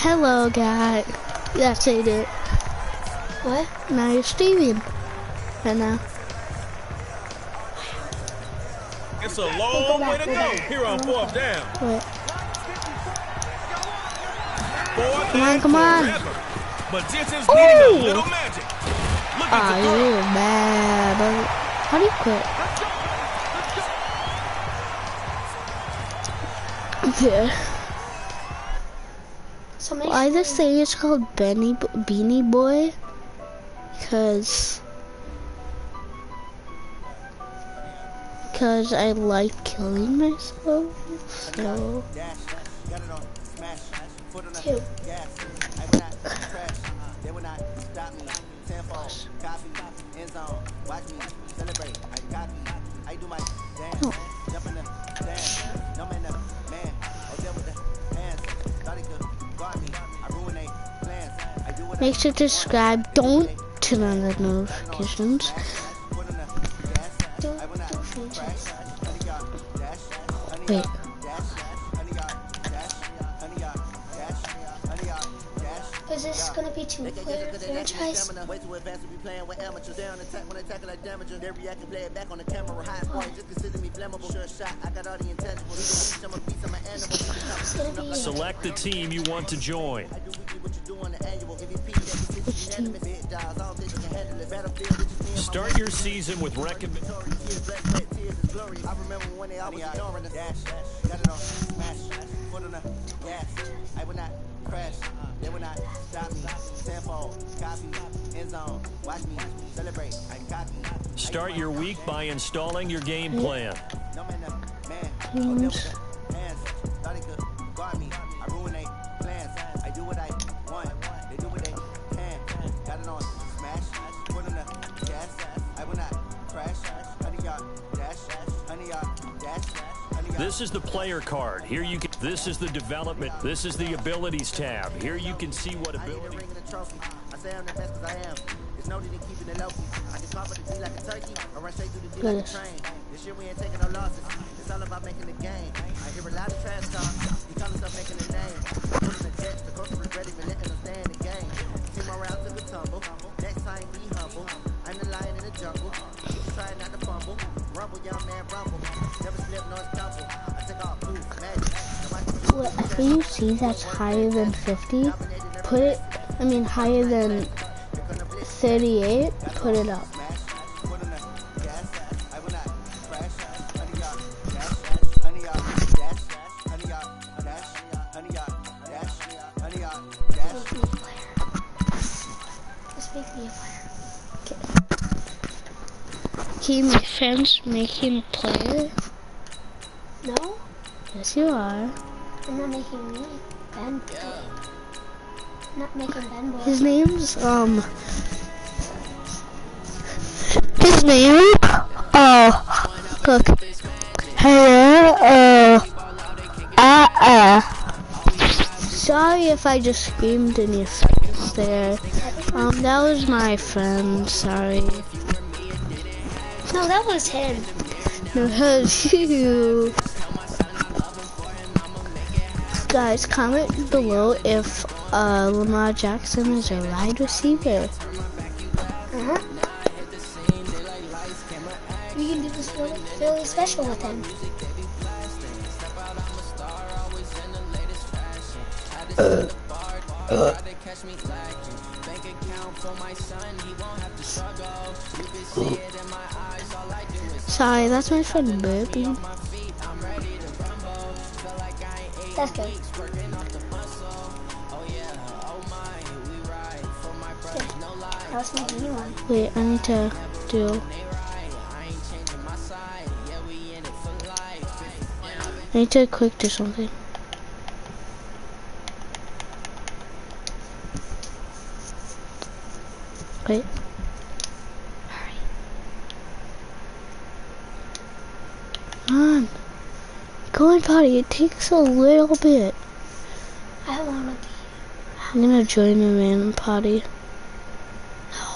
Hello, guy. That's it. What? Now you're streaming. Right now. It's a long way to go here on fourth down. Wait. Come on. But this is needing a little magic. Ah, you're bad. How do you quit? Yeah. Why this thing is called Beanie Boy? Because I like killing myself. So. Two. Oh. Make sure to subscribe. Don't turn on the notifications. Wait. Is this gonna be two-player franchise? Select the team you want to join. Start your season with recommend. They will not stop me. Tenfold, copy, end zone, watch me celebrate. I copy. Start your week by installing your game plan. No man, man. Thought he could guard me. I ruin they plans. I do what I want. They do what they can. Got it on smash. Put on the gas. I will not crash. 100-yard dash. 100-yard dash. This is the player card. Here you can. This is the development. This is the abilities tab. Here you can see what ability. I say I'm the best because I am. It's no need in keeping it low key. I can pop it like a turkey. I run straight through the deal like a train. This year we ain't taking no losses. It's all about making the game. I hear a lot of trash talk. He call himself making a name. Putting the jets, the coach regret even letting them stay in the game. Team around took a tumble. Next time be humble. I'm the lion in the jungle. Keep trying not to fumble. Rumble, young man, rumble. Never slip nor stumble. I take off, move, magic. Whatever you see that's higher than 50, put it, higher than 38, put it up. Okay, my friend's making a player. No? Yes, you are. I'm not making me. Ben. I'm not making Ben. His name's, look. Hello, Sorry if I just screamed in your face there. That was my friend, sorry. No, that was him. No, that was you. Guys, comment below if Lamar Jackson is a wide receiver. We can do this really special with him. Sorry, that's my friend burping. That's good. Yeah, that's my new one. Wait, I need to do. I need to quick do something. Wait. Hurry. Come on. Go on, potty. It takes a little bit. I wanna be. I'm gonna join a random potty. No.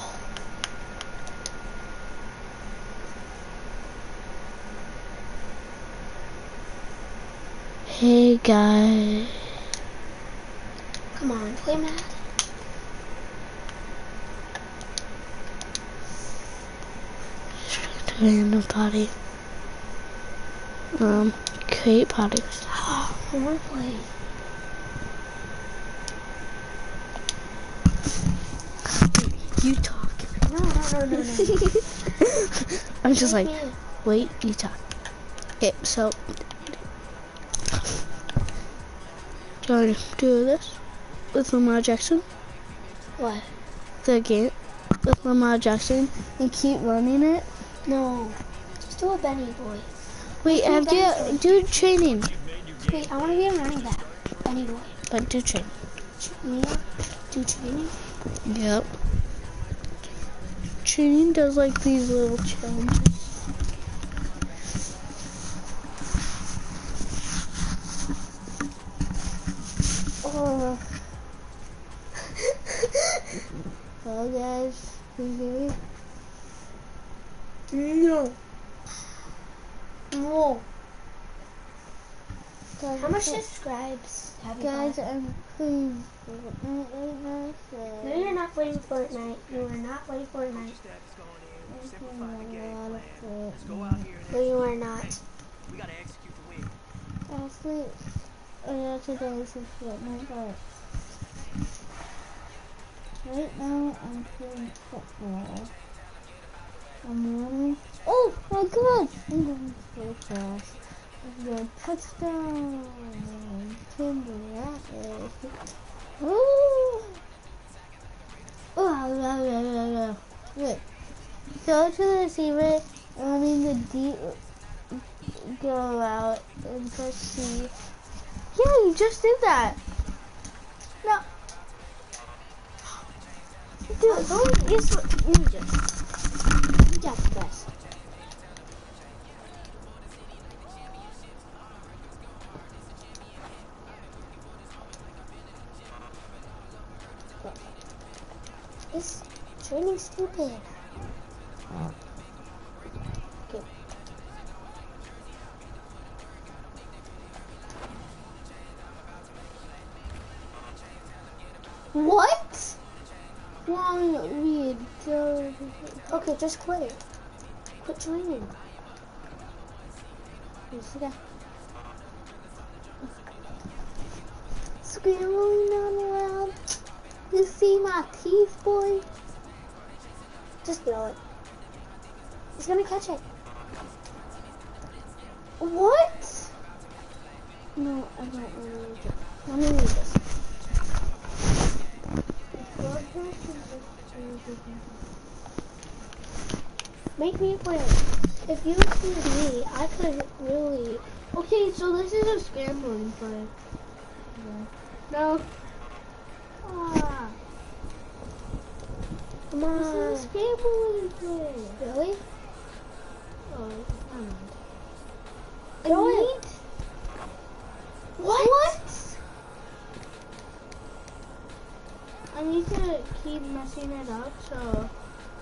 Hey guys. Come on, play mad. Random potty. Create potties. Oh, I want to play. You talk. No. I'm just Make like, me. wait, you talk. Okay, so do you want to do this with Lamar Jackson? What? The game with Lamar Jackson and keep running it? No. Just do a Bennie boy. Wait, have you do training, Wait, I want to be a running back. Bennie boy. but do training. Me? Do training? Yep. Training does like these little challenges. Oh. Well, guys, can you hear me? No. No. Guys, How much subscribes have you guys, got? I'm please. No, you're not playing Fortnite. You are not playing Fortnite. No, you are not. We gotta execute the win. Actually, yeah, today is Fortnite, but right now I'm playing football. I'm running. Oh my god! I'm going so fast. I'm going touchdown. Timber Rapids. Oh! Oh! Wait. Throw to the receiver. I mean the deep. Go out and press C. Yeah, you just did that. No. Dude, don't you got the best. This training's stupid. Okay. What? Wrong read. Okay, just quit. Quit training. Scrambling on around. You see my teeth, boy? Just throw it. He's gonna catch it. What? No, I don't want to read it. Let me read this. Make me a player. If you see me, I could really. Okay, so this is a scrambling play. No. Ah. Come This is on. a scrambling play. Really? Oh, I don't know. Throw I it. need... What? I need to keep messing it up so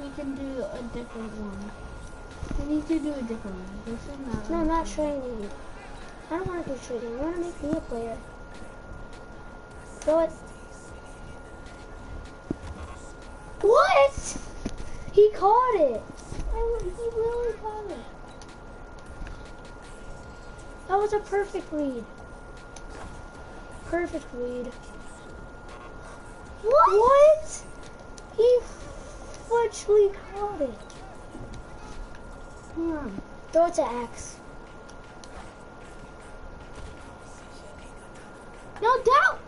we can do a different one. We need to do a different one. This is not. No, I'm not training. I don't want to do training. I want to make me a player. Throw it. What? He caught it. He really caught it. That was a perfect read. Perfect read. What? He fudgely caught it. Come on. Throw it to X. No doubt.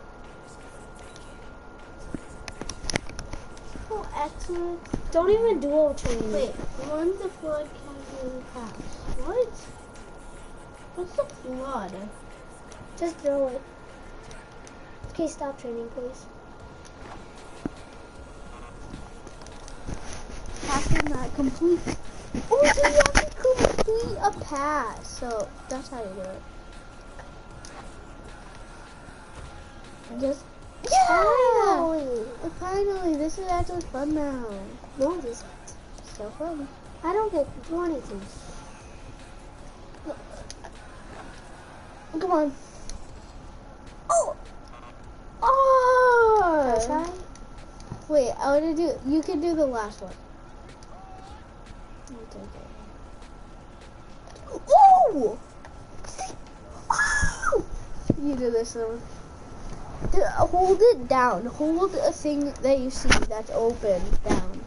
Oh, excellent. Don't even duo train. Wait, one the flood can pass. What? What's the flood? Just throw it. Okay, stop training, please. Passing that complete. Oh, so you have to complete a pass. So that's how you do it. Just Finally. Finally, this is actually fun now. No, this isn't. So fun. I don't get to do anything. Come on. Oh! Oh! Wait, I want to do. You can do the last one. Oh! Oh! You do this one. Hold it down. Hold a thing that you see that's open down.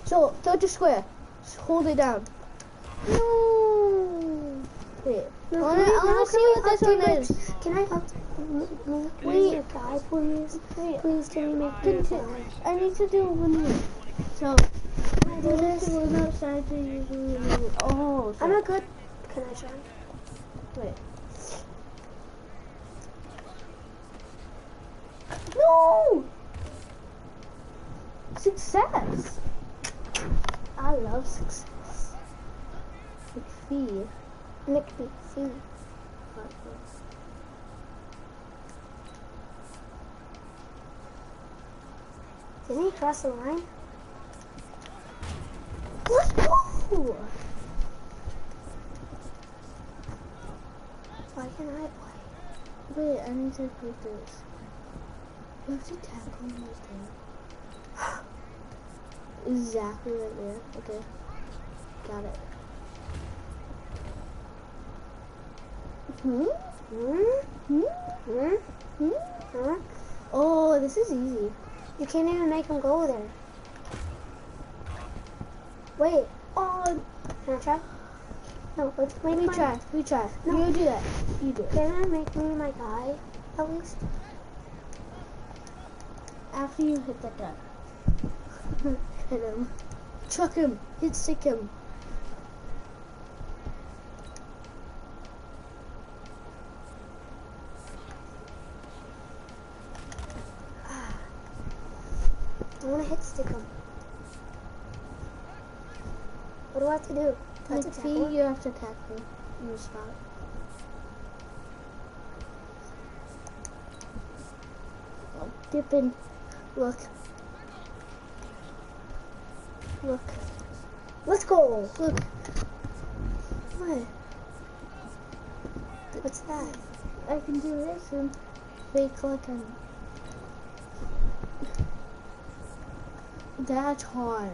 So, don't just square. Just hold it down. No. Wait. I want to see what this one is. Can I help? Wait. Your guy, please. Wait. Please, can you make me a guy? I need to do one more. So, do this. We're outside to usually. Oh. I'm not good. Can I try? Wait. No! Success! I love success. McPhee. McPhee. Didn't he cross the line? Let's go! Why can't I play? Wait, I need to put this. You have to tackle him right there. Exactly right there. Okay. Got it. Oh, this is easy. You can't even make him go there. Wait. Oh, Can I try? No, let's make we try. No. You do that. You do it. Can I make me my guy, at least? After you hit that guy. Hit him. Chuck him. Hit stick him. I want to hit stick him. What do I have to do? That's a tackle. You have to tackle in the spot. Oh, dip in. Look. Look. Let's go. Look. What? What's that? I can do this and fake like him. That's hard.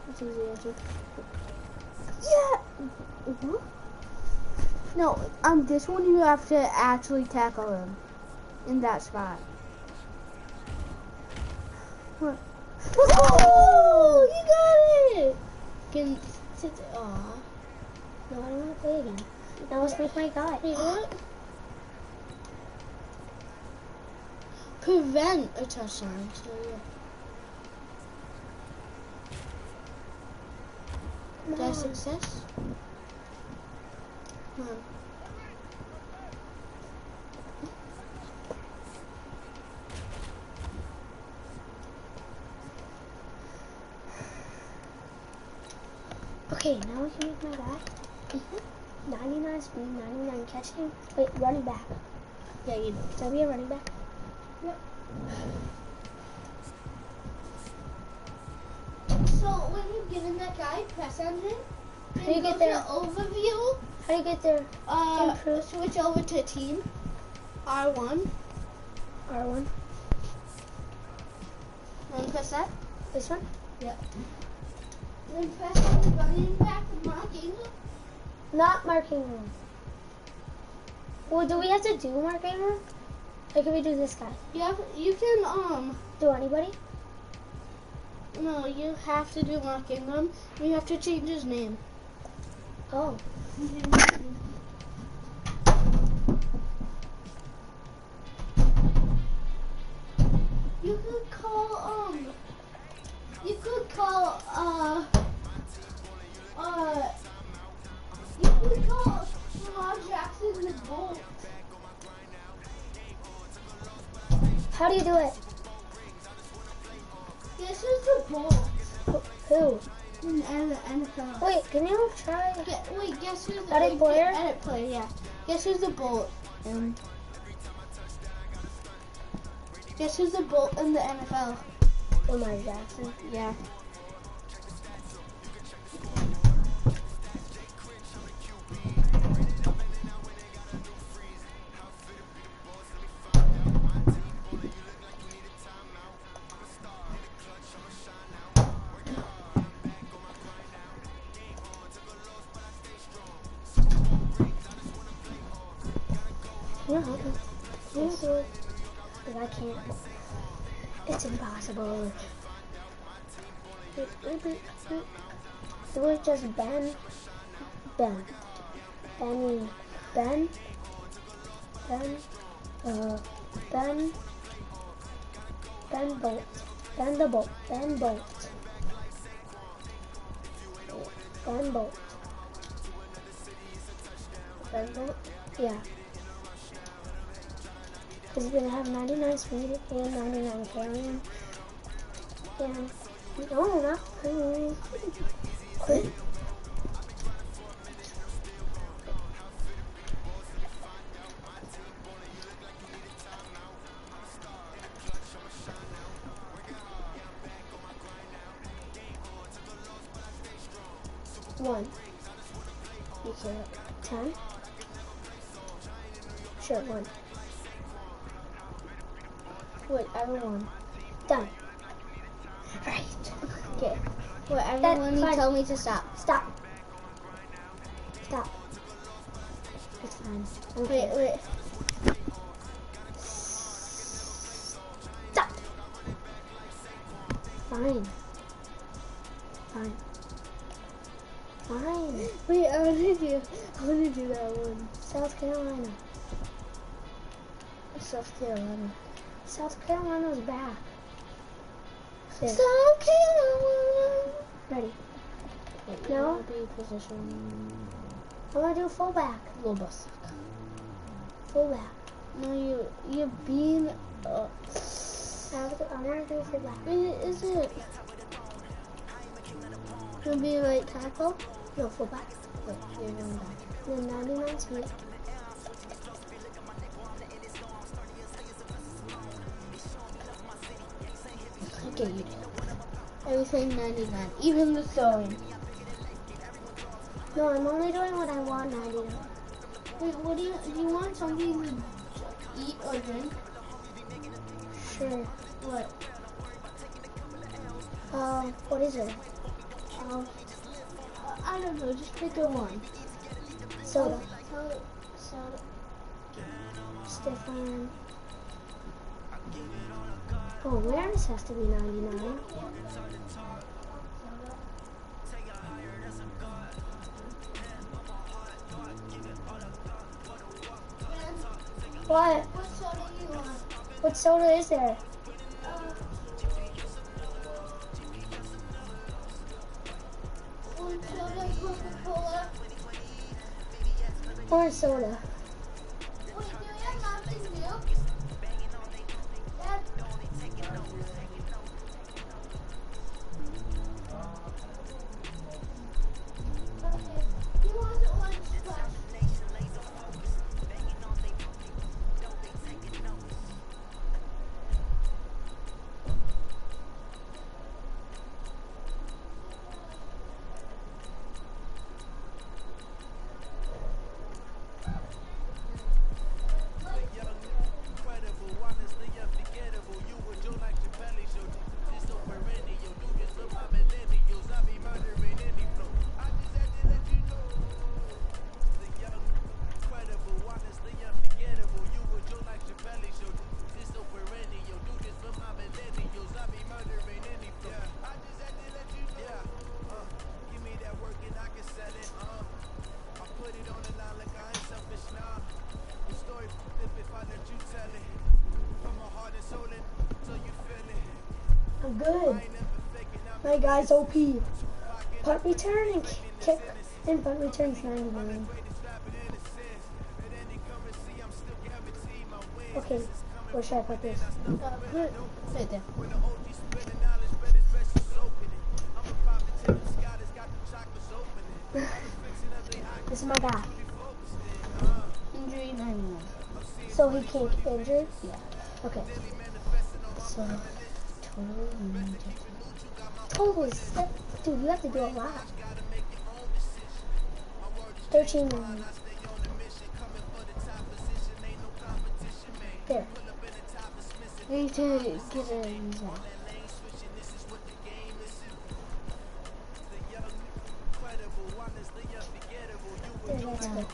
That's easy answer. Yeah! What? No, on this one you have to actually tackle him. In that spot. What? Oh! You got it! Can sit there. Aw. No, I don't want to play again. Now let's make my guy. Wait, what? Prevent a touchdown. So yeah. Is that success? Come on. Okay, now we can make my guy. 99 speed, 99 catching. Wait, running back. Yeah, you know. Can I be a running back? Yep. So when you get in that guy, press engine. How do you get there? Overview. How do you get there? Improve. Switch over to team. R1. R1. And press that. This one? Yep. Then press on the running back marking. Not marking room. Well, do we have to do marking room? Or can we do this guy? Yeah, you can Do anybody? no, you have to do marking room. You have to change his name. Oh. You could call you could call Lamar Jackson the Bolt. How do you do it? Guess who's the Bolt Who? in the NFL? Wait, can you try? Wait, guess who's the Edit player? Edit player, yeah. Guess who's the Bolt? Guess who's the Bolt in the NFL? Lamar Jackson. Yeah. Yeah, okay. You do it. But I can't. It's impossible. Do it just Ben. Benny. Ben. Ben. Ben Bolt. Ben the Bolt. Ben Bolt. Ben Bolt. Ben Bolt? Yeah. Because he's going to have 99 speed and 99 carrying. And, no, not quit. One. You can't. 10. Sure, 1. Wait, everyone. Done. Right. Okay. Wait, everyone, you tell me to stop. Stop. Stop. It's fine. Okay. Wait. Stop. Fine. Fine. Fine. Wait, I want to do that one. South Carolina. South Carolina. South Carolina's back. There. South Carolina. Ready. Wait, No. you wanna be position. I'm gonna do fullback. Little bus. Fullback. No, you're being. I'm gonna do fullback. Wait, is it? Gonna be like tackle? No, fullback. Wait, you're going back. Then 99 speed. Okay, you do. Everything 99, even the throwing. No, I'm only doing what I want 99. Wait, what do you want something to eat or drink? Sure. What? What is it? I don't know, just pick a one. Soda. Soda. Stefan. Oh, Maris has to be 99. What? What soda do you want? What soda is there? Orange soda, Coca-Cola. Orange soda. Wait, do we have Mountain Dew? Dad? Okay. He wants orange splash. I'm good. My guy's OP. Punt return and kick and punt return's 99. Okay, where should I put this? Put it right there. This is my guy. Injury 91. So he can't get injured? Yeah. Okay. So, totally. Totally sick. Dude, you have to do a lot. 13 million. There. We need to get it inside. There, that's good.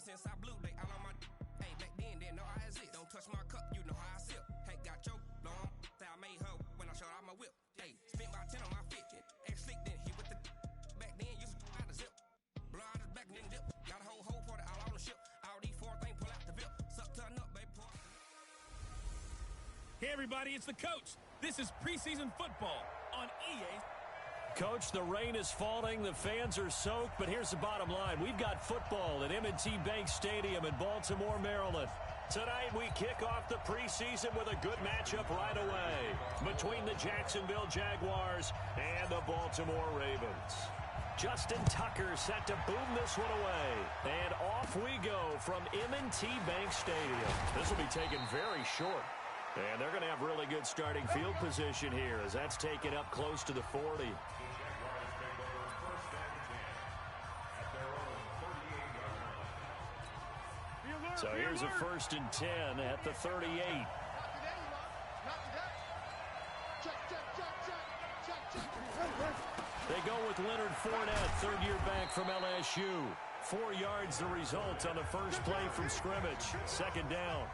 Since I blew, they all on my. Hey, back then, didn't know I exist. Don't touch my cup, you know how I sip. Hey, got your long. Say I made her when I showed out my whip. Hey, spent my 10 on my fit. Act slick, then hit with the. Back then, used to out the zip. Blow out his back, then dip. Got a whole party all on the ship. All these four things, pull out the VIP. Suck, turn up, baby. Hey, everybody, it's the coach. This is preseason football on EA. Coach, the rain is falling, the fans are soaked, but here's the bottom line. We've got football at M&T Bank Stadium in Baltimore, Maryland. Tonight, we kick off the preseason with a good matchup right away between the Jacksonville Jaguars and the Baltimore Ravens. Justin Tucker set to boom this one away. And off we go from M&T Bank Stadium. This will be taken very short. And they're going to have really good starting field position here as that's taken up close to the 40. So here's a 1st and 10 at the 38. They go with Leonard Fournette, third-year back from LSU. 4 yards the result on the first play from scrimmage. 2nd down.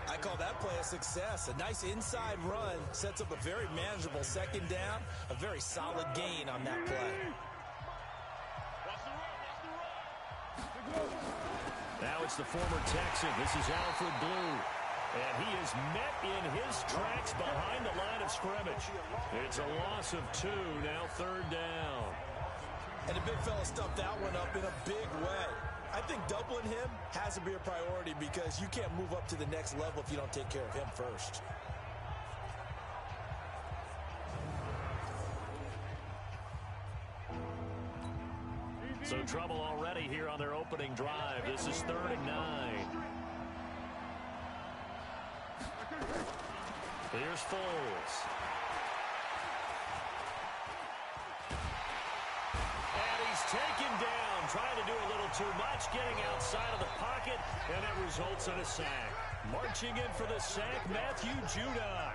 I call that play a success. A nice inside run sets up a very manageable 2nd down. A very solid gain on that play. Now it's the former Texan. This is Alfred Blue. And he is met in his tracks behind the line of scrimmage. It's a loss of 2, now 3rd down. And the big fella stuffed that one up in a big way. I think doubling him has to be a priority because you can't move up to the next level if you don't take care of him first. So trouble already here on their opening drive. This is 3rd and 9. Here's Foles. And he's taken down, trying to do a little too much, getting outside of the pocket, and it results in a sack. Marching in for the sack, Matthew Judon.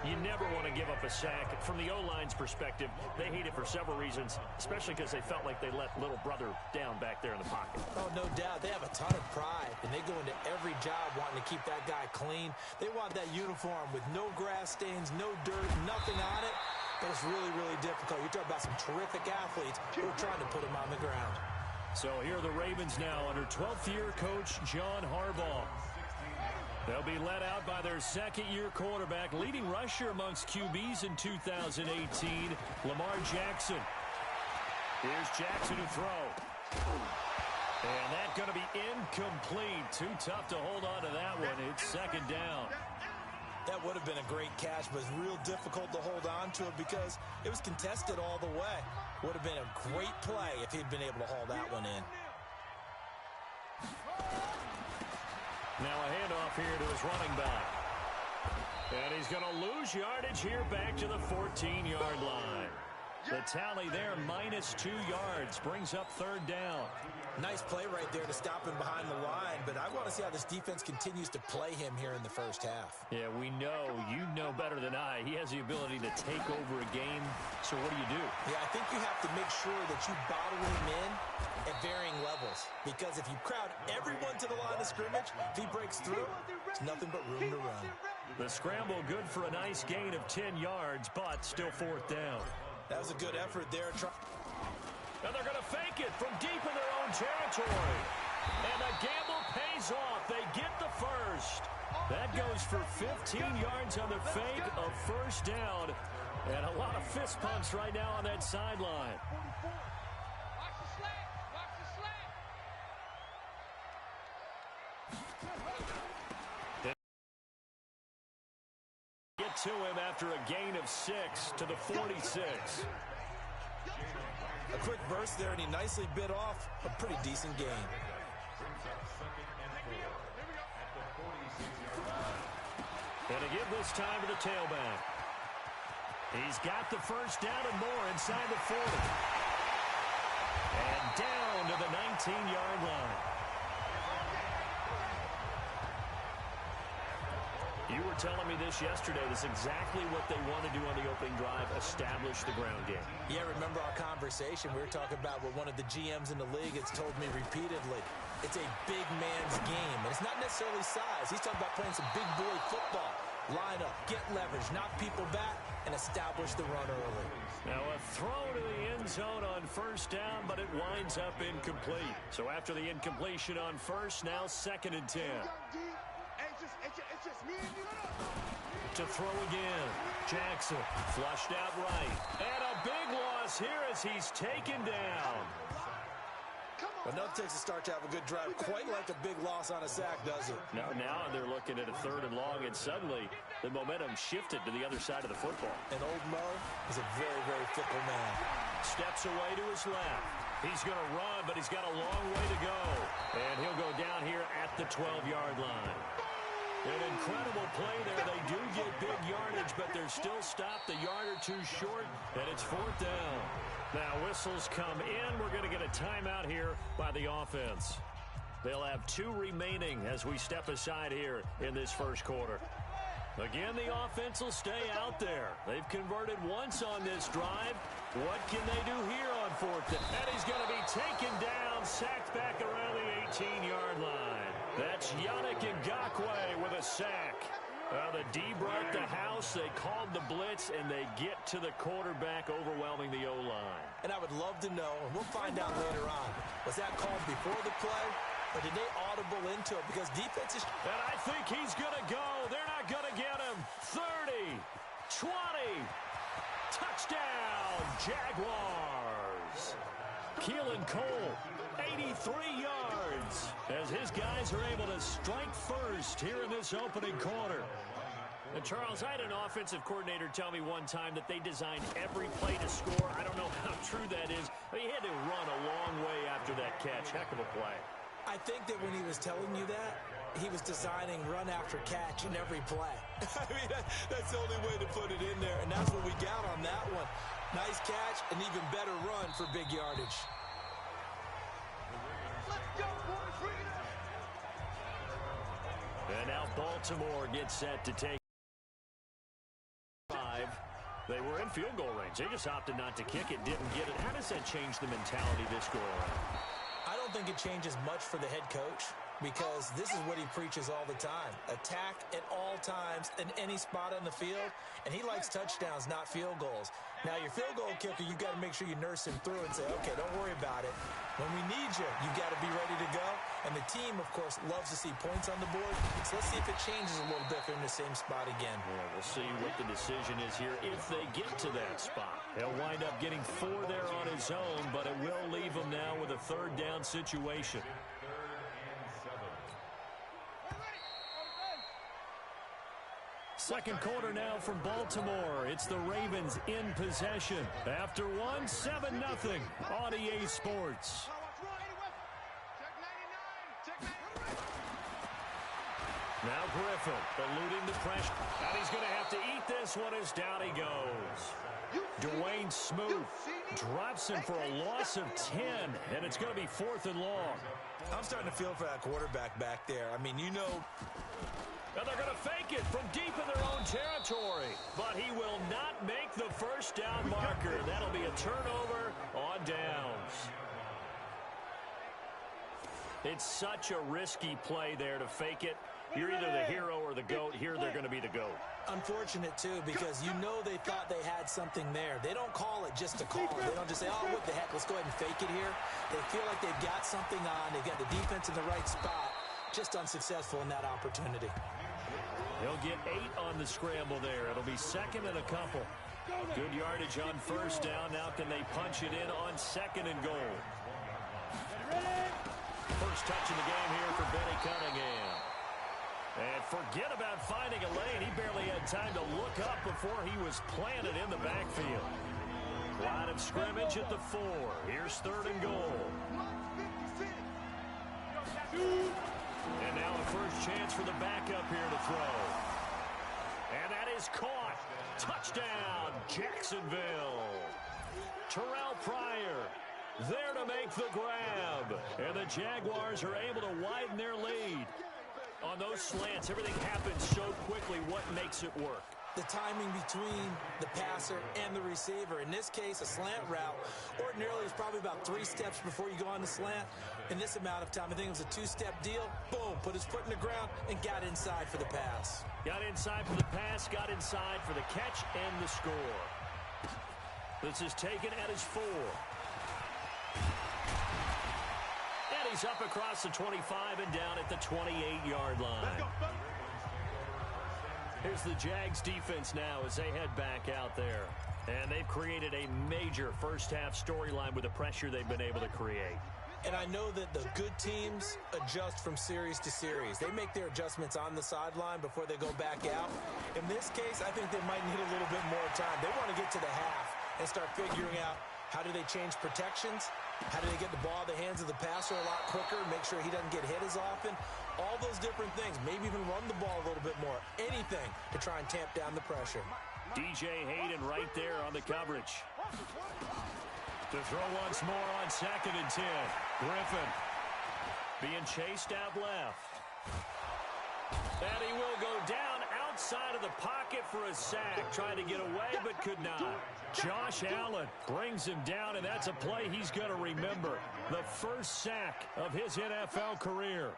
You never want to give up a sack. From the O-line's perspective, they hate it for several reasons, especially because they felt like they let little brother down back there in the pocket. Oh, no doubt. They have a ton of pride, and they go into every job wanting to keep that guy clean. They want that uniform with no grass stains, no dirt, nothing on it. But it's really, really difficult. You're talking about some terrific athletes who are trying to put him on the ground. So here are the Ravens now under 12th-year coach John Harbaugh. They'll be led out by their second-year quarterback, leading rusher amongst QBs in 2018, Lamar Jackson. Here's Jackson to throw. And that's going to be incomplete. Too tough to hold on to that one. It's second down. That would have been a great catch, but it's real difficult to hold on to it because it was contested all the way. Would have been a great play if he'd been able to haul that one in. Now a handoff here to his running back. And he's going to lose yardage here back to the 14-yard line. The tally there, -2 yards, brings up third down. Nice play right there to stop him behind the line, but I want to see how this defense continues to play him here in the first half. Yeah, we know. You know better than I. He has the ability to take over a game. So what do you do? Yeah, I think you have to make sure that you bottle him in at varying levels, because if you crowd everyone to the line of scrimmage, if he breaks through, it's nothing but room to run. The scramble good for a nice gain of 10 yards, but still fourth down. That was a good effort there. And they're going to fake it from deep in their own territory. And the gamble pays off. They get the first. That goes for 15 yards on the fake of first down. And a lot of fist pumps right now on that sideline. Get to him after a gain of 6 to the 46. A quick burst there, and he nicely bit off a pretty decent gain. And to give this time to the tailback. He's got the first down and more inside the 40. And down to the 19-yard line. You were telling me this yesterday. This is exactly what they want to do on the opening drive, establish the ground game. Yeah, remember our conversation? We were talking about what one of the GMs in the league has told me repeatedly. It's a big man's game, and it's not necessarily size. He's talking about playing some big boy football. Line up, get leverage, knock people back, and establish the run early. Now a throw to the end zone on first down, but it winds up incomplete. So after the incompletion on first, now 2nd and 10. To throw again. Jackson flushed out right. And a big loss here as he's taken down. Enough takes a start to have a good drive. Quite like a big loss on a sack, does it? Now they're looking at a 3rd and long, and suddenly the momentum shifted to the other side of the football. And old Mo is a very, very fickle man. Steps away to his left. He's going to run, but he's got a long way to go. And he'll go down here at the 12-yard line. An incredible play there. They do get big yardage, but they're still stopped a yard or two short, and it's 4th down. Now whistles come in. We're going to get a timeout here by the offense. They'll have 2 remaining as we step aside here in this first quarter. Again, the offense will stay out there. They've converted once on this drive. What can they do here on 4th down? And he's going to be taken down, sacked back around the 18-yard line. That's Yannick Ngakoue with a sack. The D broke the house. They called the blitz, and they get to the quarterback, overwhelming the O-line. And I would love to know, and we'll find out later on, was that called before the play, or did they audible into it? Because defense is... And I think he's going to go. They're not going to get him. 30, 20, touchdown, Jaguars. Keelan Cole, 83 yards, as his guys are able to strike first here in this opening quarter. And Charles, I had an offensive coordinator tell me one time that they designed every play to score. I don't know how true that is. I mean, he had to run a long way after that catch. Heck of a play. I think that when he was telling you that, he was designing run after catch in every play. I mean, that's the only way to put it in there, and that's what we got on that one. Nice catch, an even better run for big yardage. And now Baltimore gets set to take They were in field goal range. They just opted not to kick it, didn't get it. How does that change the mentality this go around? I don't think it changes much for the head coach because this is what he preaches all the time. Attack at all times in any spot on the field, and he likes touchdowns, not field goals. Now, your field goal kicker, you've got to make sure you nurse him through and say, okay, don't worry about it. When we need you, you've got to be ready to go. And the team, of course, loves to see points on the board. So let's see if it changes a little bit if they're in the same spot again. Yeah, we'll see what the decision is here if they get to that spot. He'll wind up getting 4 there on his own, but it will leave him now with a third down situation. Second quarter now from Baltimore. It's the Ravens in possession. After one, 7-0 on EA Sports. Now Griffin eluding the pressure. And he's going to have to eat this one as down he goes. Dwayne Smoot drops him for a loss of 10, and it's going to be 4th and long. I'm starting to feel for that quarterback back there. I mean, you know. And they're going to fake it from deep in their own territory. But he will not make the first down marker. That'll be a turnover on downs. It's such a risky play there to fake it. You're either the hero or the GOAT. Here they're going to be the GOAT. Unfortunate, too, because you know they thought they had something there. They don't call it just to call it. They don't just say, oh, what the heck, let's go ahead and fake it here. They feel like they've got something on. They've got the defense in the right spot. Just unsuccessful in that opportunity. He'll get 8 on the scramble there. It'll be 2nd and a couple. Good yardage on first down. Now can they punch it in on 2nd and goal? First touch of the game here for Bennie Cunningham. And forget about finding a lane. He barely had time to look up before he was planted in the backfield. Line of scrimmage at the 4. Here's 3rd and goal. And now a first chance for the backup here to throw. And that is caught. Touchdown, Jacksonville. Terrell Pryor there to make the grab. And the Jaguars are able to widen their lead. On those slants, everything happens so quickly. What makes it work? The timing between the passer and the receiver. In this case, a slant route ordinarily is probably about 3 steps before you go on the slant. In this amount of time, I think it was a 2-step deal. Boom, put his foot in the ground and got inside for the pass. Got inside for the pass, got inside for the catch and the score. This is taken at his 4. And he's up across the 25 and down at the 28-yard line. Here's the Jags defense now as they head back out there. And they've created a major first-half storyline with the pressure they've been able to create. And I know that the good teams adjust from series to series. They make their adjustments on the sideline before they go back out. In this case, I think they might need a little bit more time. They want to get to the half and start figuring out how do they change protections, how do they get the ball in the hands of the passer a lot quicker, make sure he doesn't get hit as often. All those different things. Maybe even run the ball a little bit more. Anything to try and tamp down the pressure. DJ Hayden right there on the coverage. To throw once more on 2nd and 10. Griffin being chased out left. And he will go down outside of the pocket for a sack. Trying to get away, but could not. Josh Allen brings him down, and that's a play he's going to remember. The first sack of his NFL career.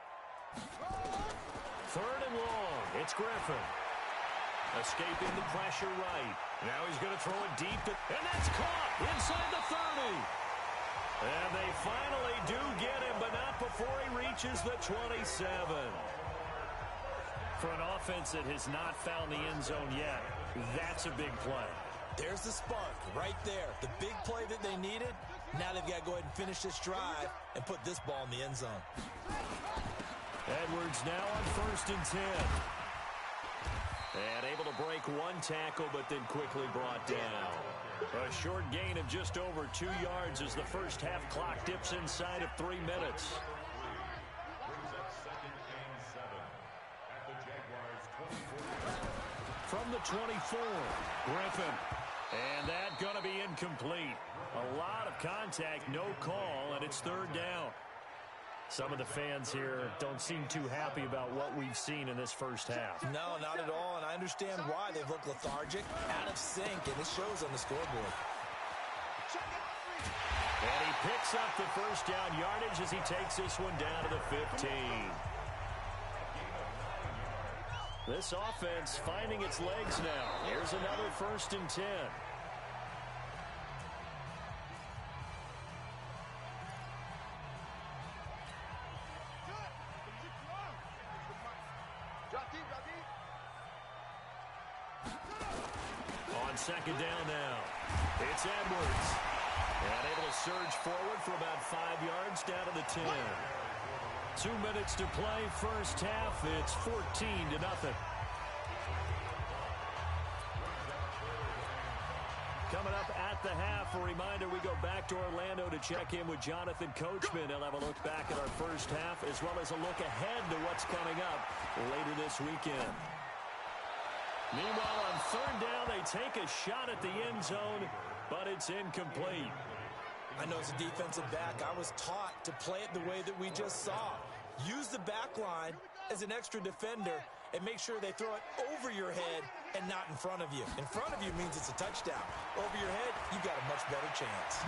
3rd and long. It's Griffin. Escaping the pressure right. Now he's going to throw it deep. And that's caught inside the 30. And they finally do get him, but not before he reaches the 27. For an offense that has not found the end zone yet, that's a big play. There's the spark right there. The big play that they needed. Now they've got to go ahead and finish this drive and put this ball in the end zone. Edwards now on 1st and 10. And able to break one tackle, but then quickly brought down. A short gain of just over 2 yards as the first half clock dips inside of 3 minutes. From the 24, Griffin. And that going to be incomplete. A lot of contact, no call, and it's 3rd down. Some of the fans here don't seem too happy about what we've seen in this first half. No, not at all, and I understand why. They've looked lethargic, out of sync, and it shows on the scoreboard. And he picks up the first down yardage as he takes this one down to the 15. This offense finding its legs now. Here's another 1st and 10. On 2nd down now, it's Edwards. And able to surge forward for about 5 yards down to the 10. 2 minutes to play, first half. It's 14-0. Coming up at the half, a reminder, we go back to Orlando to check in with Jonathan Coachman. He'll have a look back at our first half as well as a look ahead to what's coming up later this weekend. Meanwhile, on 3rd down, they take a shot at the end zone, but it's incomplete. I know as a defensive back, I was taught to play it the way that we just saw. Use the back line as an extra defender and make sure they throw it over your head and not in front of you. In front of you means it's a touchdown. Over your head, you've got a much better chance.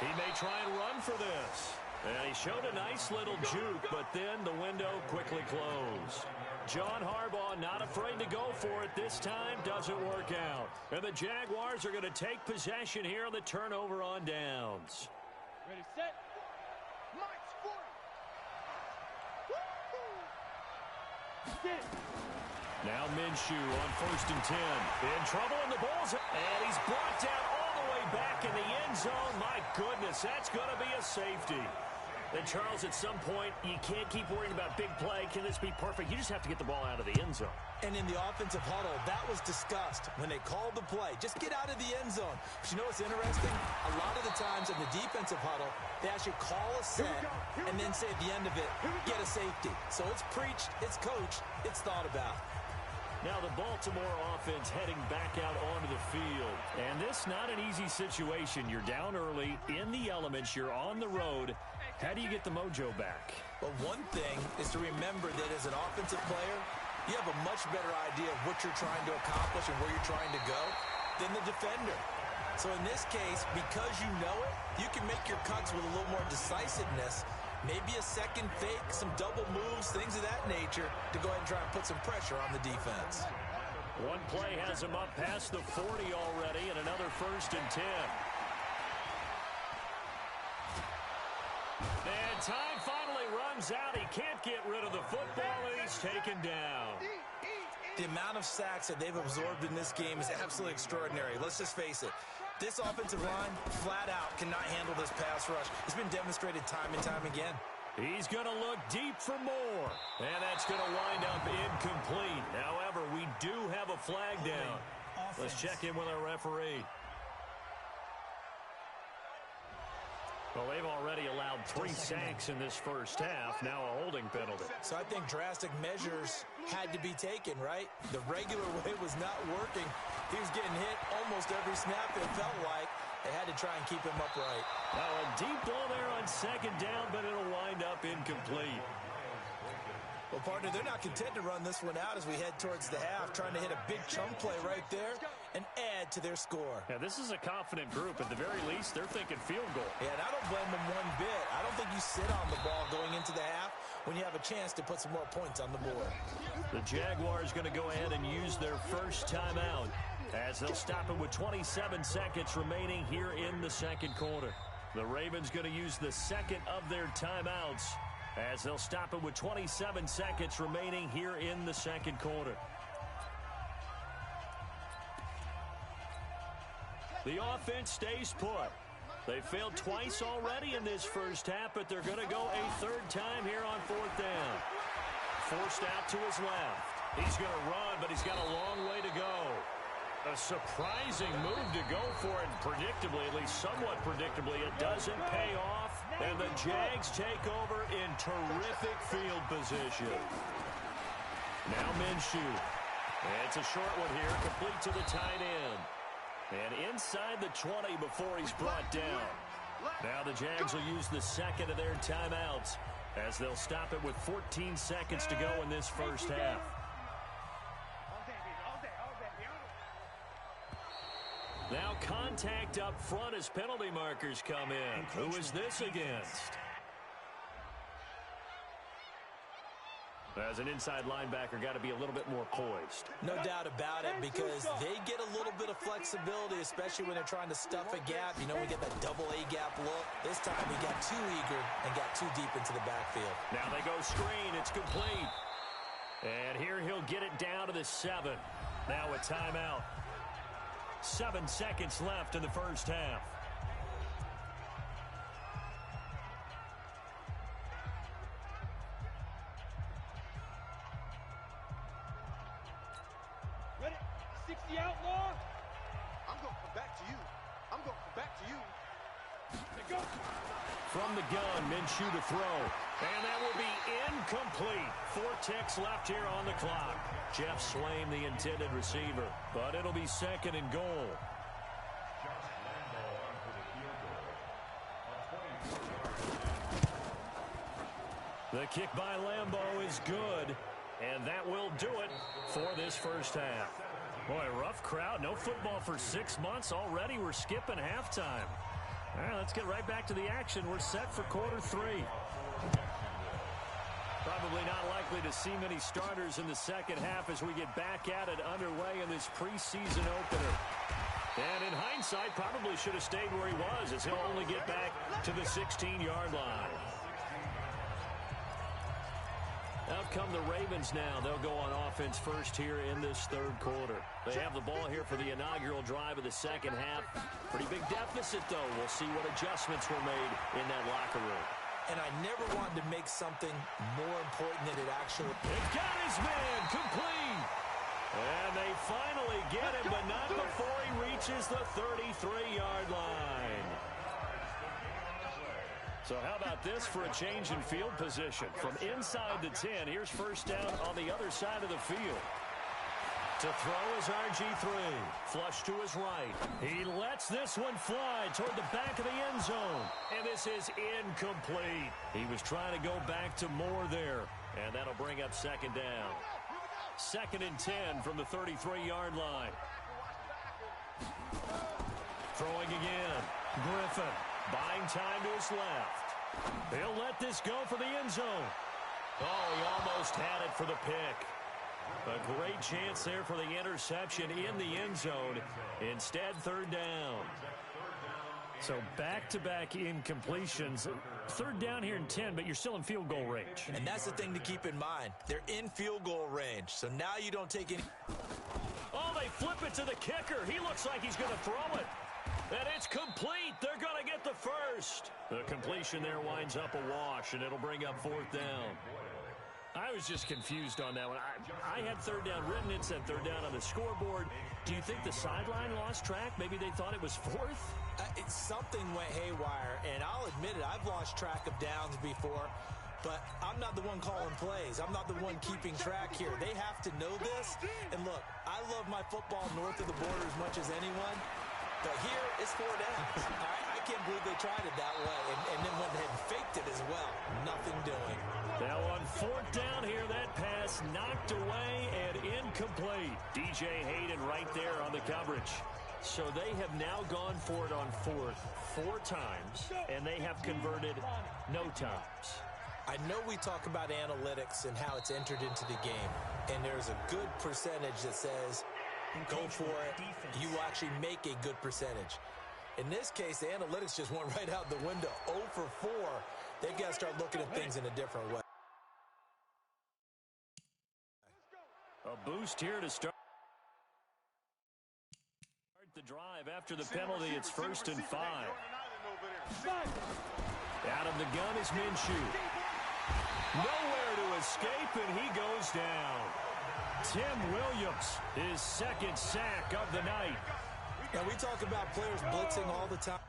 He may try and run for this. And he showed a nice little juke, but then the window quickly closed. John Harbaugh not afraid to go for it this time. Doesn't work out. And the Jaguars are going to take possession here on the turnover on downs. Ready, set, march, 40. Now Minshew on 1st and 10. In trouble in the balls. And he's brought down all the way back in the end zone. My goodness, that's going to be a safety. And, Charles, at some point, you can't keep worrying about big play. Can this be perfect? You just have to get the ball out of the end zone. And in the offensive huddle, that was discussed when they called the play. Just get out of the end zone. But you know what's interesting? A lot of the times in the defensive huddle, they actually call a set and then say at the end of it, get a safety. So it's preached, it's coached, it's thought about. Now the Baltimore offense heading back out onto the field. And this not an easy situation. You're down early, in the elements, you're on the road. How do you get the mojo back? Well, one thing is to remember that as an offensive player, you have a much better idea of what you're trying to accomplish and where you're trying to go than the defender. So in this case, because you know it, you can make your cuts with a little more decisiveness. Maybe a second fake, some double moves, things of that nature to go ahead and try and put some pressure on the defense. One play has him up past the 40 already, and another 1st and 10. And time finally runs out. He can't get rid of the football, and he's taken down. The amount of sacks that they've absorbed in this game is absolutely extraordinary. Let's just face it. This offensive line, flat out, cannot handle this pass rush. It's been demonstrated time and time again. He's going to look deep for more. And that's going to wind up incomplete. However, we do have a flag down. Let's check in with our referee. Well, they've already allowed 3 sacks in this first half, now a holding penalty. So I think drastic measures had to be taken, right? The regular way was not working. He was getting hit almost every snap, it felt like. They had to try and keep him upright. Now a deep ball there on 2nd down, but it'll wind up incomplete. Well, partner, they're not content to run this one out as we head towards the half, trying to hit a big chunk play right there and add to their score. Yeah, this is a confident group. At the very least, they're thinking field goal. Yeah, and I don't blame them one bit. I don't think you sit on the ball going into the half when you have a chance to put some more points on the board. The Jaguars going to go ahead and use their first timeout as they'll stop it with 27 seconds remaining here in the second quarter. The Ravens going to use the second of their timeouts as they'll stop it with 27 seconds remaining here in the second quarter. The offense stays put. They failed twice already in this first half, but they're going to go a 3rd time here on 4th down. Forced out to his left. He's going to run, but he's got a long way to go. A surprising move to go for it, predictably, at least somewhat predictably. It doesn't pay off, and the Jags take over in terrific field position. Now Minshew. And it's a short one here, complete to the tight end. And inside the 20 before he's brought down. Now the Jags will use the second of their timeouts as they'll stop it with 14 seconds to go in this first half. Now contact up front as penalty markers come in. Who is this against? As an inside linebacker, got to be a little bit more poised. No doubt about it, because they get a little bit of flexibility, especially when they're trying to stuff a gap. You know, we get that double A gap look. This time he got too eager and got too deep into the backfield. Now they go screen. It's complete. And here he'll get it down to the 7. Now a timeout. 7 seconds left in the first half. Ready? 60 outlaw. I'm going to come back to you. I'm going to come back to you. They go. From the gun, Minshew to throw. And that will be incomplete. 4 ticks left here on the clock. Jeff Swain, the intended receiver. But it'll be 2nd and goal. The kick by Lambeau is good. And that will do it for this first half. Boy, rough crowd. No football for 6 months. Already we're skipping halftime. All right, let's get right back to the action. We're set for quarter 3. Probably not likely to see many starters in the second half as we get back at it underway in this preseason opener. And in hindsight, probably should have stayed where he was, as he'll only get back to the 16-yard line. Out come the Ravens now. They'll go on offense first here in this third quarter. They have the ball here for the inaugural drive of the second half. Pretty big deficit, though. We'll see what adjustments were made in that locker room. And I never wanted to make something more important than it actually. They've got his man complete. And they finally get him, but not before he reaches the 33-yard line. So how about this for a change in field position? From inside the 10, here's first down on the other side of the field. To throw is RG3. Flush to his right. He lets this one fly toward the back of the end zone. And this is incomplete. He was trying to go back to Moore there. And that'll bring up 2nd down. 2nd and 10 from the 33-yard line. Throwing again. Griffin. Buying time to his left. He'll let this go for the end zone. Oh, he almost had it for the pick. A great chance there for the interception in the end zone. Instead, 3rd down. So back-to-back incompletions. 3rd down here in 10, but you're still in field goal range. And that's the thing to keep in mind. They're in field goal range, so now you don't take any. Oh, they flip it to the kicker. He looks like he's going to throw it. And it's complete. They're going to get the first. The completion there winds up a wash, and it'll bring up 4th down. I was just confused on that one. I had 3rd down written. It said 3rd down on the scoreboard. Do you think the sideline lost track? Maybe they thought it was 4th? Something went haywire, and I'll admit it. I've lost track of downs before, but I'm not the one calling plays. I'm not the one keeping track here. They have to know this. And look, I love my football north of the border as much as anyone. But here, it's 4 downs. I can't believe they tried it that way. And then went ahead and faked it as well. Nothing doing. Now on 4th down here, that pass knocked away and incomplete. DJ Hayden right there on the coverage. So they have now gone for it on 4th 4 times, and they have converted no times. I know we talk about analytics and how it's entered into the game. And there's a good percentage that says, go for it. You will actually make a good percentage. In this case, the analytics just went right out the window. 0 for 4. They've got to start looking at things in a different way. A boost here to start the drive after the penalty. It's 1st and 5. Out of the gun is Minshew. Nowhere to escape, and he goes down. Tim Williams, his 2nd sack of the night. Now, we talk about players blitzing all the time.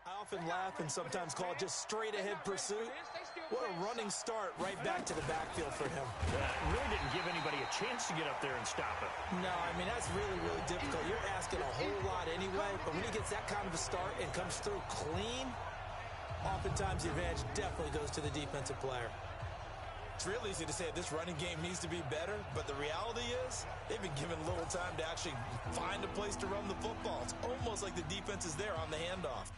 I often laugh and sometimes call it just straight-ahead pursuit. What a running start right back to the backfield for him. Really didn't give anybody a chance to get up there and stop him. No, I mean, that's really, really difficult. You're asking a whole lot anyway, but when he gets that kind of a start and comes through clean, oftentimes the advantage definitely goes to the defensive player. It's real easy to say this running game needs to be better, but the reality is they've been given little time to actually find a place to run the football. It's almost like the defense is there on the handoff.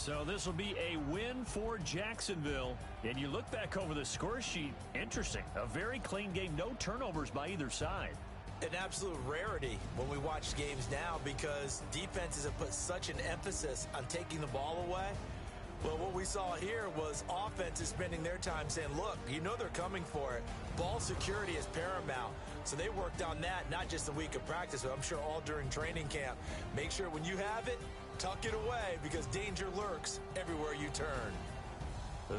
So this will be a win for Jacksonville. And you look back over the score sheet, interesting. A very clean game, no turnovers by either side. An absolute rarity when we watch games now because defenses have put such an emphasis on taking the ball away. Well, what we saw here was offenses spending their time saying, look, you know they're coming for it. Ball security is paramount. So they worked on that, not just a week of practice, but I'm sure all during training camp. Make sure when you have it, tuck it away because danger lurks everywhere you turn.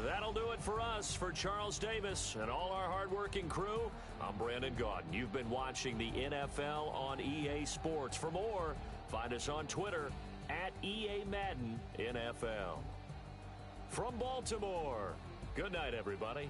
That'll do it for us. For Charles Davis and all our hardworking crew, I'm Brandon Gaudin. You've been watching the NFL on EA Sports. For more, find us on Twitter at EA Madden NFL. From Baltimore, good night, everybody.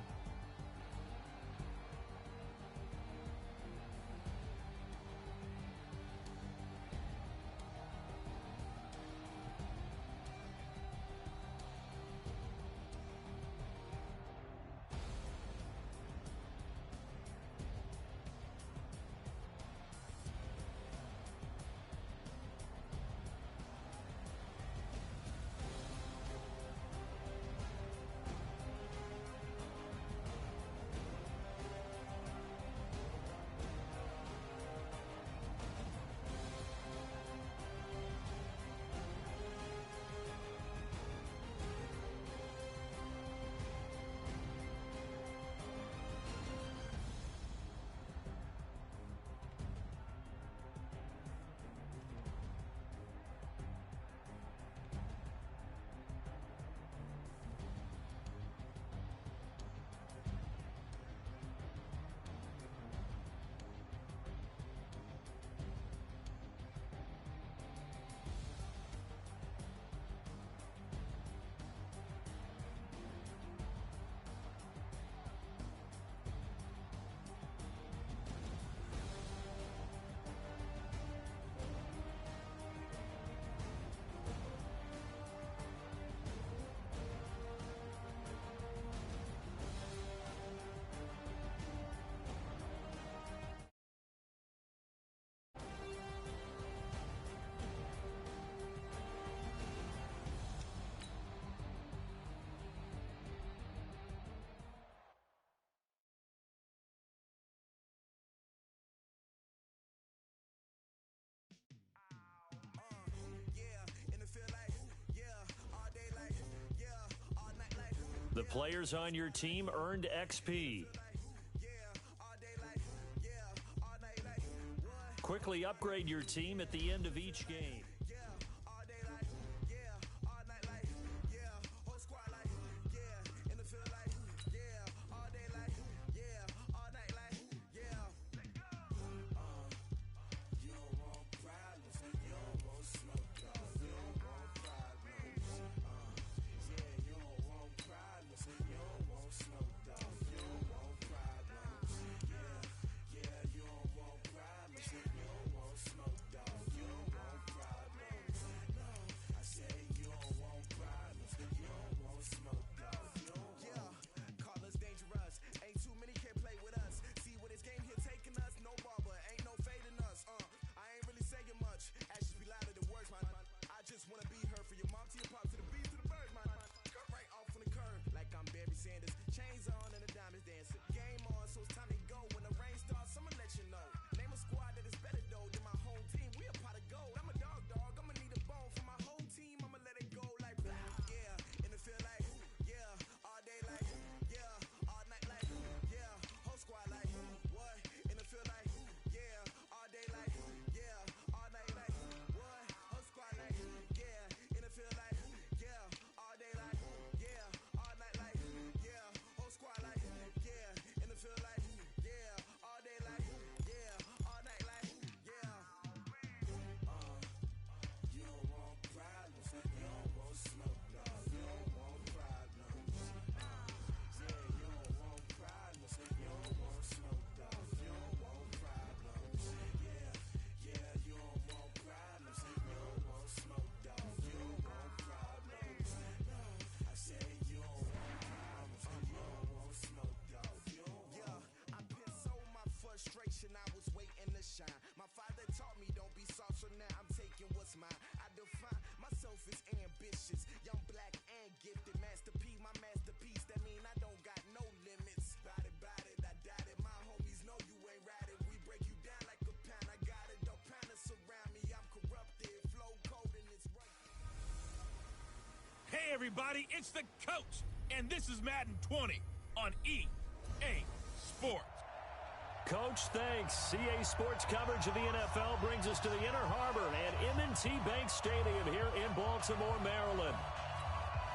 The players on your team earned XP. Quickly upgrade your team at the end of each game. Hey, everybody, it's the coach, and this is Madden 20 on EA Sports. Coach, thanks. CA Sports coverage of the NFL brings us to the Inner Harbor at M&T Bank Stadium here in Baltimore, Maryland.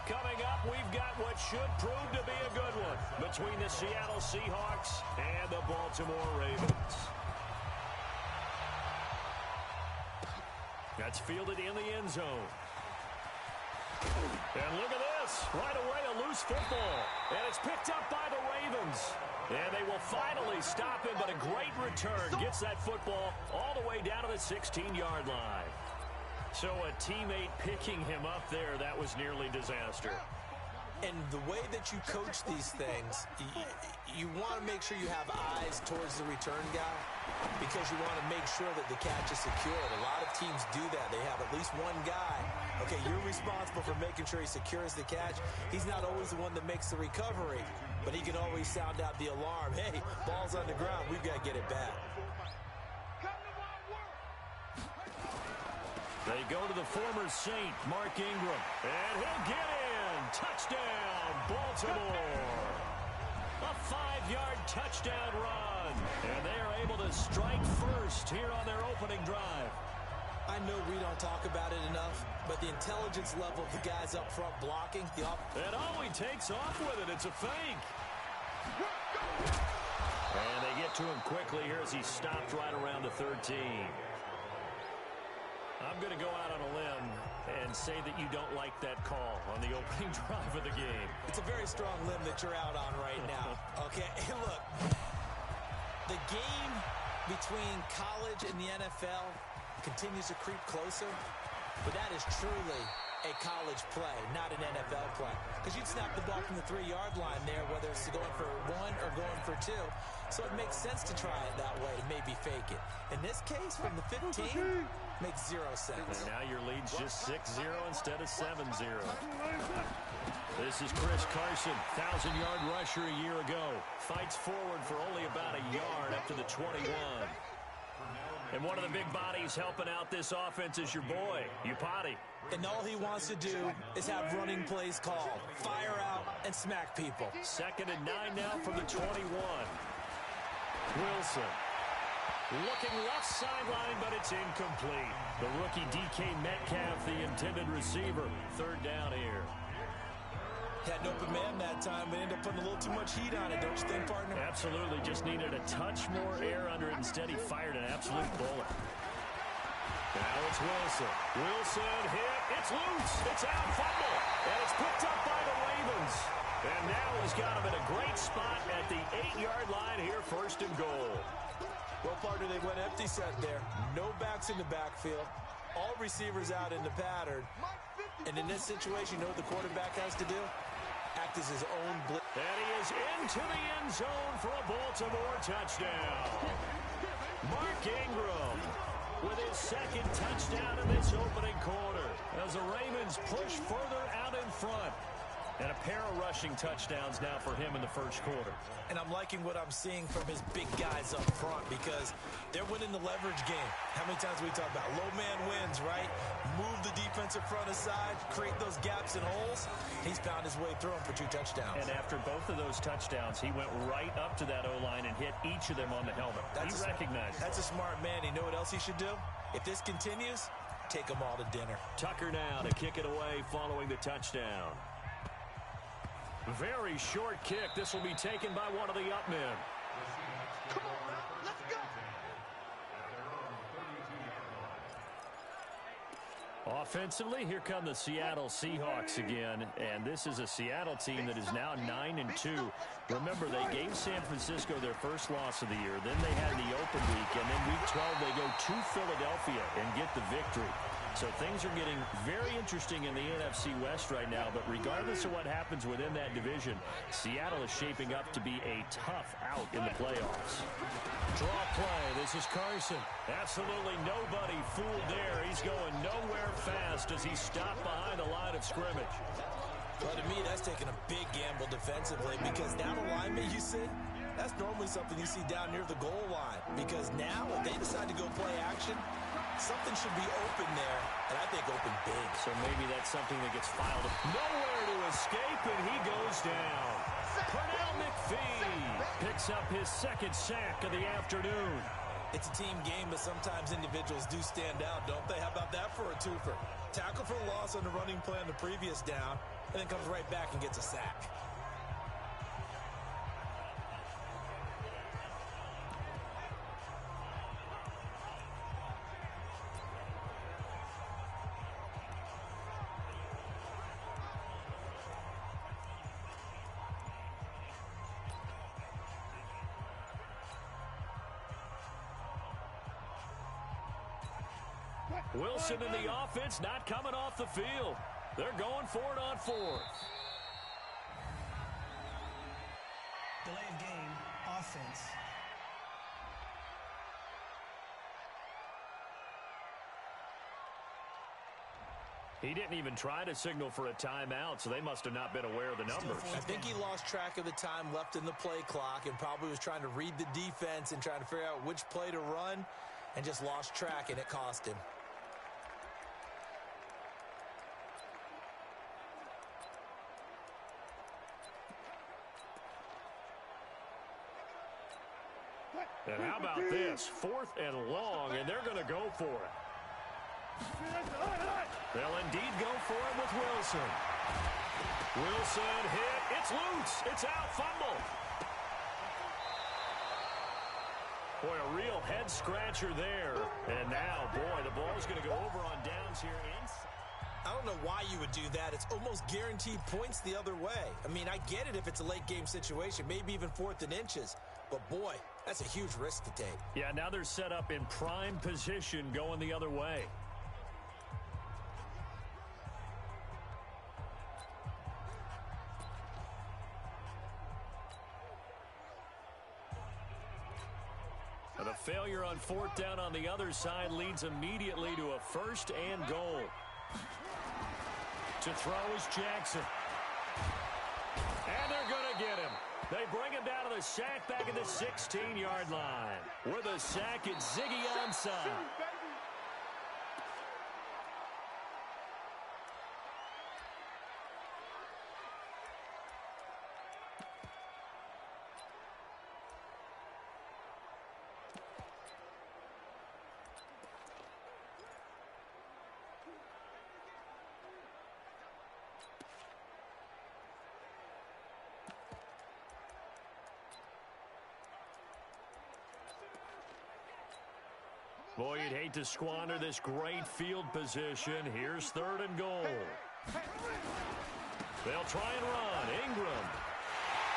Coming up, we've got what should prove to be a good one between the Seattle Seahawks and the Baltimore Ravens. That's fielded in the end zone. And look at this. Right away, a loose football. And it's picked up by the Ravens. And they will finally stop him, but a great return. Gets that football all the way down to the 16-yard line. So a teammate picking him up there, that was nearly disaster. And the way that you coach these things, you want to make sure you have eyes towards the return guy because you want to make sure that the catch is secured. A lot of teams do that. They have at least one guy. Okay, you're responsible for making sure he secures the catch. He's not always the one that makes the recovery, but he can always sound out the alarm. Hey, ball's on the ground. We've got to get it back. They go to the former Saint, Mark Ingram, and he'll get in. Touchdown, Baltimore. A 5-yard touchdown run, and they are able to strike first here on their opening drive. I know we don't talk about it enough, but the intelligence level of the guys up front blocking. And oh, he takes off with it. It's a fake. And they get to him quickly here as he stopped right around the 13. I'm going to go out on a limb and say that you don't like that call on the opening drive of the game. It's a very strong limb that you're out on right now. Okay, hey, look. The game between college and the NFL continues to creep closer, but that is truly a college play, not an NFL play. Because you'd snap the ball from the 3-yard line there, whether it's going for 1 or going for 2. So it makes sense to try it that way to maybe fake it. In this case, from the 15, makes 0 sense. And now your lead's just 6-0 instead of 7-0. This is Chris Carson, 1,000-yard rusher a year ago. Fights forward for only about a yard up to the 21. And one of the big bodies helping out this offense is your boy, Upati. And all he wants to do is have running plays called. Fire out and smack people. 2nd and 9 now from the 21. Wilson. Looking left sideline, but it's incomplete. The rookie DK Metcalf, the intended receiver. 3rd down here. Had an open man that time, but ended up putting a little too much heat on it, don't you think, partner? Absolutely. Just needed a touch more air under it. Instead, he fired an absolute bullet. Now it's Wilson. Wilson hit. It's loose. It's out. Fumble. And it's picked up by the Ravens. And now he's got him in a great spot at the 8-yard line here, 1st and goal. Well, partner, they went empty set there. No backs in the backfield. All receivers out in the pattern. And in this situation, you know what the quarterback has to do? Act as his own blitz. And he is into the end zone for a Baltimore touchdown. Mark Ingram with his 2nd touchdown in this opening quarter as the Ravens push further out in front. And a pair of rushing touchdowns now for him in the 1st quarter. And I'm liking what I'm seeing from his big guys up front because they're winning the leverage game. How many times we talk about low man wins, right? Move the defensive front aside, create those gaps and holes. He's found his way through them for 2 touchdowns. And after both of those touchdowns, he went right up to that O-line and hit each of them on the helmet. He recognized it. That's a smart man. You know what else he should do? If this continues, take them all to dinner. Tucker now to kick it away following the touchdown. Very short kick. This will be taken by one of the up men. Come on, now. Let's go. Offensively, here come the Seattle Seahawks again, and this is a Seattle team that is now 9-2. Remember, they gave San Francisco their first loss of the year, then they had the open week, and then week 12 they go to Philadelphia and get the victory. So things are getting very interesting in the NFC West right now, but regardless of what happens within that division, Seattle is shaping up to be a tough out in the playoffs. Draw play. This is Carson. Absolutely nobody fooled there. He's going nowhere fast as he stopped behind the line of scrimmage. Well, to me, that's taking a big gamble defensively because that alignment you see, that's normally something you see down near the goal line because now if they decide to go play action, Something should be open there, and I think open big. So maybe that's something that gets filed. Nowhere to escape, and he goes down. Pernell McPhee picks up his second sack of the afternoon. It's a team game, but sometimes individuals do stand out, don't they? How about that for a twofer? Tackle for loss on the running play on the previous down, and then comes right back and gets a sack. Wilson in the offense, not coming off the field. They're going for it on fourth. Delay of game, offense. He didn't even try to signal for a timeout, so they must have not been aware of the numbers. I think he lost track of the time left in the play clock and probably was trying to read the defense and trying to figure out which play to run and just lost track, and it cost him. And how about this? 4th and long, and they're going to go for it. They'll indeed go for it with Wilson. Wilson hit. It's loose. It's out. Fumble. Boy, a real head-scratcher there. And now, boy, the ball's going to go over on downs here. I don't know why you would do that. It's almost guaranteed points the other way. I mean, I get it if it's a late-game situation, maybe even 4th and inches. But, boy, that's a huge risk to take. Yeah, now they're set up in prime position going the other way. And a failure on 4th down on the other side leads immediately to a 1st and goal. To throw is Jackson. And they're going to get him. They bring him down to the sack back at the 16-yard line. With a sack, it's Ziggy Ansah. Boy, you'd hate to squander this great field position. Here's 3rd and goal. They'll try and run. Ingram.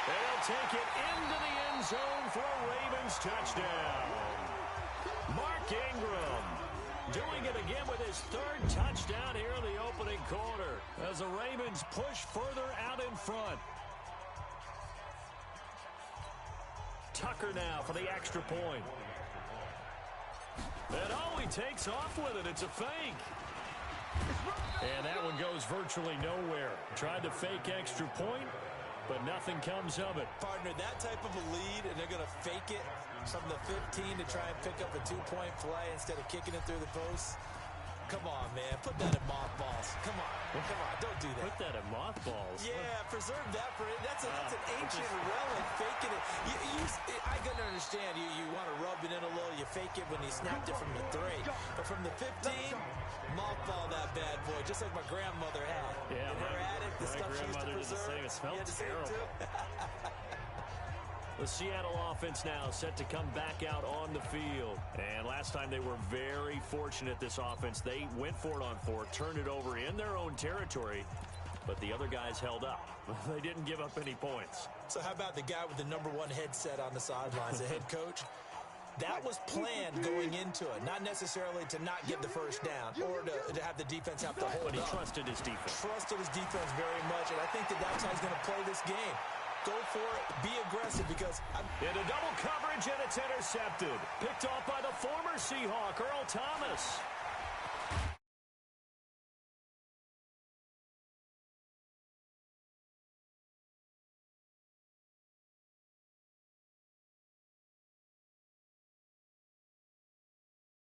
They'll take it into the end zone for a Ravens touchdown. Mark Ingram doing it again with his 3rd touchdown here in the opening quarter as the Ravens push further out in front. Tucker now for the extra point. And oh, he takes off with it. It's a fake. And that one goes virtually nowhere. Tried to fake extra point, but nothing comes of it. Partner, that type of a lead, and they're going to fake it from the 15 to try and pick up a 2-point play instead of kicking it through the post. Come on, man. Put that in mothballs. Come on. Come on. Don't do that. Put that in mothballs? Yeah, preserve that for it. That's an ancient relic. Faking it. I can understand. You want to rub it in a little. You fake it when he snapped it from the 3. But from the 15, mothball that bad boy. Just like my grandmother had. Yeah, in her attic, the stuff she used to preserve. It smelled terrible. The Seattle offense now set to come back out on the field. And last time they were very fortunate, this offense. They went for it on 4th, turned it over in their own territory, but the other guys held up. They didn't give up any points. So how about the guy with the #1 headset on the sidelines, the head coach? That was planned going into it, not necessarily to not get the 1st down or to have the defense have to hold But he up. trusted his defense. Trusted his defense very much, and I think that's how he's going to play this game. Go for it. Be aggressive because into double coverage, and it's intercepted. Picked off by the former Seahawk, Earl Thomas.